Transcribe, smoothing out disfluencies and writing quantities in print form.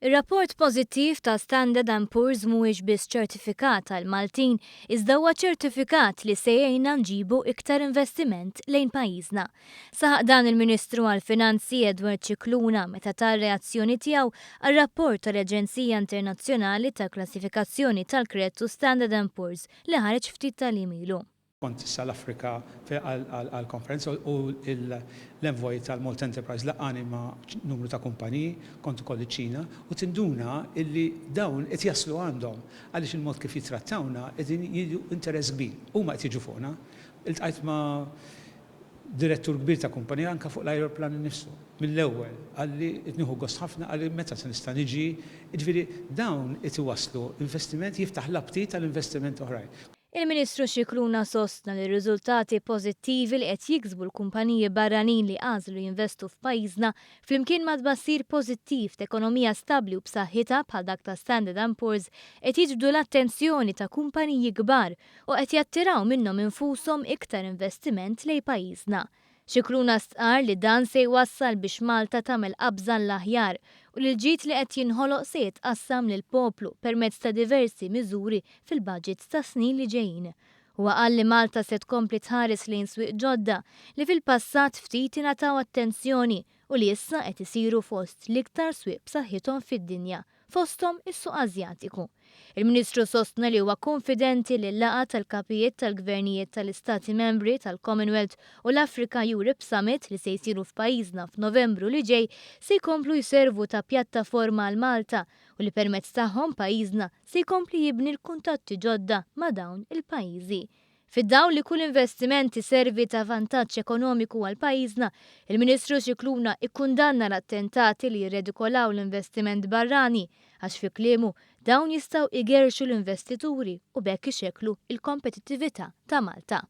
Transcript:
Ir-rapport pożittiv ta' Standard & Poor's mhuwiex biss ċertifikat għal Maltin, iżda huwa ċertifikat li se jgħinna nġibu iktar investiment lejn pajjiżna. Saħaq dan il-Ministru għall-Finanzi Edward Cicluna meta tar-reazzjoni tiegħu għar-rapport tal-Aġenzija Internazzjonali tal-Klassifikazzjoni tal-Kreditu Standard & Poor's li ħareġ ftit tal-ilu. Kont sal-Afrika għal-konferenza u l-envoj tal-Malta Enterprise laqani ma' numru ta' kumpaniji, kont ukoll iċ-Ċina, u tinduna illi dawn qed jaslu għandhom għaliex il-mod kif jitrattawna qegħdin jiġu interess kbir. Huma qed jiġu fuqna. Iltqajt ma' direttur kbir ta' kumpanija anke fuq l-ajroplan innifsu. Mill-ewwel għalli qed nieħu gost ħafna għalli meta se nista' niġi, jiġifieri dawn qed iwasslu investiment jiftaħ l-aptit tal-investiment oħrajn. Il-Ministru Cicluna sostna li r-riżultati pożittivi li qed jiksbu l-kumpaniji barranin li għażlu jinvestu f'pajjiżna flimkien ma' tbassir pożittiv ta' ekonomija stabbli u b'saħħitha bħal dak ta' Standard & Poor's qed jiġbdu l-attenzjoni ta' kumpaniji kbar u qed jattiraw minnhom infushom iktar investiment lejn pajjiżna. Cicluna stqar li dan se jwassal biex Malta tagħmel qabża l-aħjar u li l-ġid li qed jinħoloq se jitqassam lil poplu permezz ta' diversi miżuri fil-budgets ta' snin li ġejjin. Huwa qal li Malta se tkompli tħares lejn swieq ġodda li fil-passat ftit ingħataw attenzjoni u li issa qed isiru fost l-iktar swieq b'saħħithom fid-dinja, fosthom is-suq Asjatiku. Il-Ministru sostna li huwa konfidenti li l-laqgħa tal-kapijiet tal-gvernijiet tal-Istati Membri tal-Commonwealth u l-Africa Europe Summit li se jsiru f'pajjiżna f'Novembru li ġej se jkomplu jservu ta' pjattaforma għal Malta u li permezz tagħhom pajjiżna se jkompli jibni l-kuntatti ġodda ma' dawn il-pajjiżi. Fid-dawl li kull investiment iservi ta' vantaġġ ekonomiku għal pajjiżna, il-Ministru Cicluna ikkundanna l-attentati li jirredikolaw l-investiment barrani għax fi kliemu dawn jistgħu igerxu l-investituri u bekk ixekklu il-kompetittività ta' Malta.